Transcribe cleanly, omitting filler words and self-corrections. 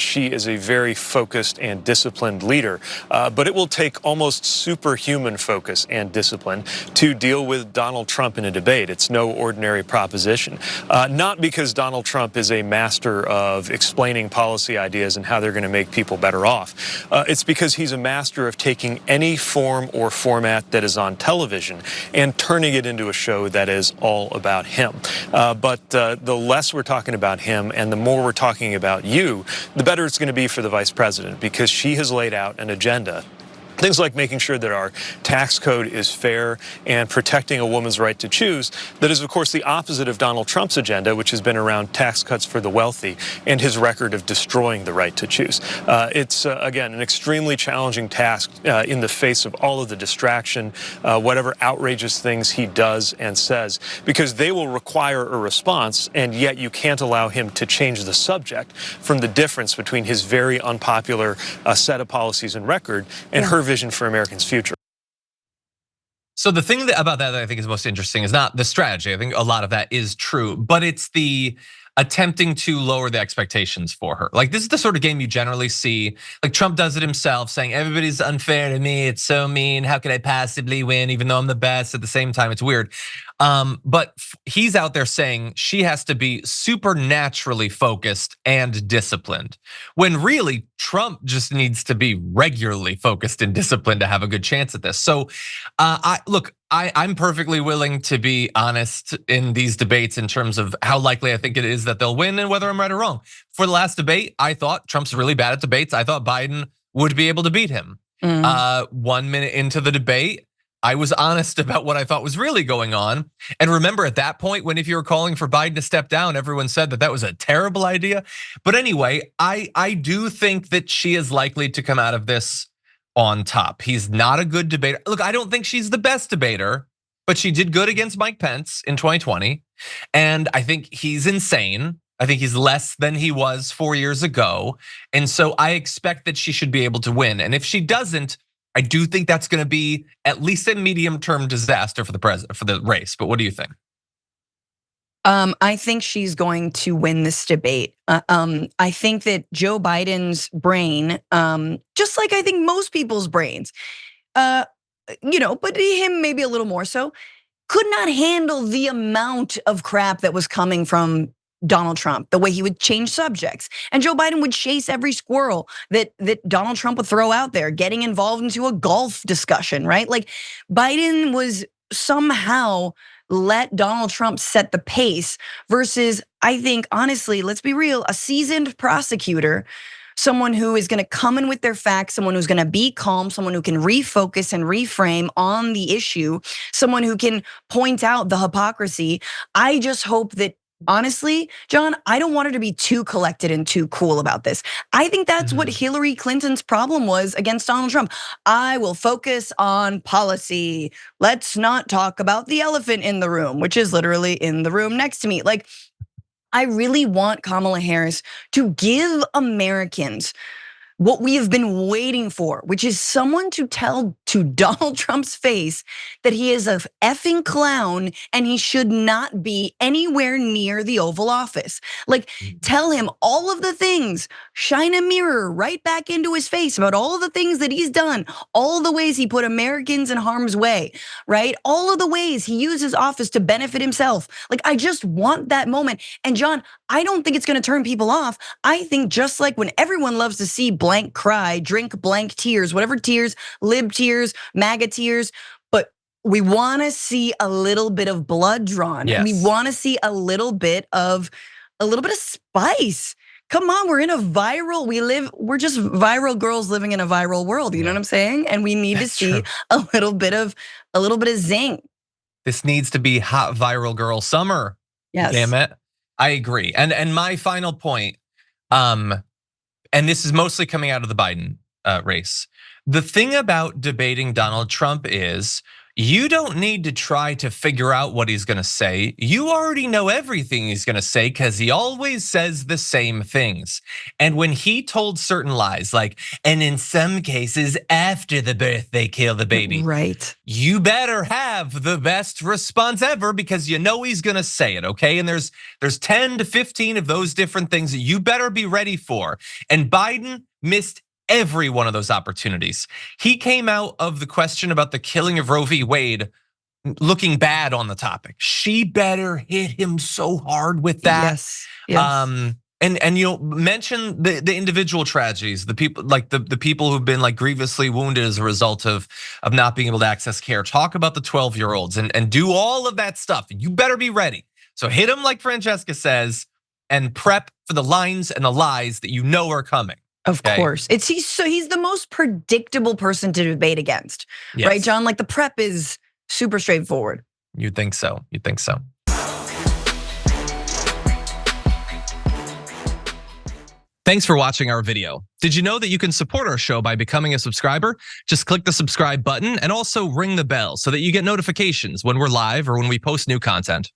she is a very focused and disciplined leader. But it will take almost superhuman focus and discipline to deal with Donald Trump in a debate. It's no ordinary proposition. Not because Donald Trump is a master of explaining policy ideas and how they're going to make people better off. It's because he's a master of taking any form or format that is on television and turning it into a show that is all about him. But the less we're talking about him and the more we're talking about you, the better it's going to be for the vice president, because she has laid out an agenda. Things like making sure that our tax code is fair and protecting a woman's right to choose. That is, of course, the opposite of Donald Trump's agenda, which has been around tax cuts for the wealthy and his record of destroying the right to choose. It's, again, an extremely challenging task in the face of all of the distraction, whatever outrageous things he does and says, because they will require a response, and yet you can't allow him to change the subject from the difference between his very unpopular set of policies and record and her vision for Americans' future. So the thing about that I think is most interesting is not the strategy. I think a lot of that is true, but it's the attempting to lower the expectations for her. Like, this is the sort of game you generally see. Like, Trump does it himself, saying everybody's unfair to me, it's so mean, how could I possibly win even though I'm the best? At the same time, it's weird. But he's out there saying she has to be supernaturally focused and disciplined, when really Trump just needs to be regularly focused and disciplined to have a good chance at this. So I'm perfectly willing to be honest in these debates in terms of how likely I think it is that they'll win and whether I'm right or wrong. For the last debate, I thought Trump's really bad at debates. I thought Biden would be able to beat him. 1 minute into the debate, I was honest about what I thought was really going on. And remember, at that point, when if you were calling for Biden to step down, everyone said that that was a terrible idea. But anyway, I do think that she is likely to come out of this on top. He's not a good debater. Look, I don't think she's the best debater, but she did good against Mike Pence in 2020. And I think he's insane. I think he's less than he was 4 years ago. And so I expect that she should be able to win. And if she doesn't, I do think that's going to be at least a medium-term disaster for the race. But what do you think? I think she's going to win this debate. I think that Joe Biden's brain, just like I think most people's brains, but him maybe a little more so, could not handle the amount of crap that was coming from Donald Trump, the way he would change subjects. And Joe Biden would chase every squirrel that Donald Trump would throw out there, getting involved into a golf discussion, right? Like, Biden was somehow let Donald Trump set the pace versus, I think, honestly, let's be real, a seasoned prosecutor, someone who is gonna come in with their facts, someone who's gonna be calm, someone who can refocus and reframe on the issue, someone who can point out the hypocrisy. I just hope that, honestly, John, I don't want her to be too collected and too cool about this. I think that's what Hillary Clinton's problem was against Donald Trump. I will focus on policy. Let's not talk about the elephant in the room, which is literally in the room next to me. Like, I really want Kamala Harris to give Americans what we have been waiting for, which is someone to tell to Donald Trump's face that he is a effing clown and he should not be anywhere near the Oval Office. Like, tell him all of the things, shine a mirror right back into his face about all of the things that he's done, all the ways he put Americans in harm's way, right? All of the ways he used his office to benefit himself. Like, I just want that moment. And John, I don't think it's gonna turn people off. I think just like when everyone loves to see blank cry, drink blank tears, whatever tears, lib tears, MAGA tears, but we wanna see a little bit of blood drawn. Yes. We wanna see a little bit of spice. Come on, we're in a we're just viral girls living in a viral world, you know what I'm saying? And we need to see a little bit of zing. This needs to be hot viral girl summer. Yes. Damn it. I agree. And my final point, and this is mostly coming out of the Biden race. The thing about debating Donald Trump is you don't need to try to figure out what he's gonna say. You already know everything he's gonna say because he always says the same things. And when he told certain lies, like, and in some cases after the birth they kill the baby. Right. You better have have the best response ever because you know he's gonna say it, okay? And there's 10 to 15 of those different things that you better be ready for. And Biden missed every one of those opportunities. He came out of the question about the killing of Roe v. Wade looking bad on the topic. She better hit him so hard with that. Yes. And mention the individual tragedies, the people like the people who've been like grievously wounded as a result of not being able to access care. Talk about the 12-year-olds and do all of that stuff. You better be ready. So hit him like Francesca says, and prep for the lines and the lies that you know are coming. Of course. He's the most predictable person to debate against. Yes. Right, John? Like the prep is super straightforward. You'd think so. You'd think so. Thanks for watching our video. Did you know that you can support our show by becoming a subscriber? Just click the subscribe button and also ring the bell so that you get notifications when we're live or when we post new content.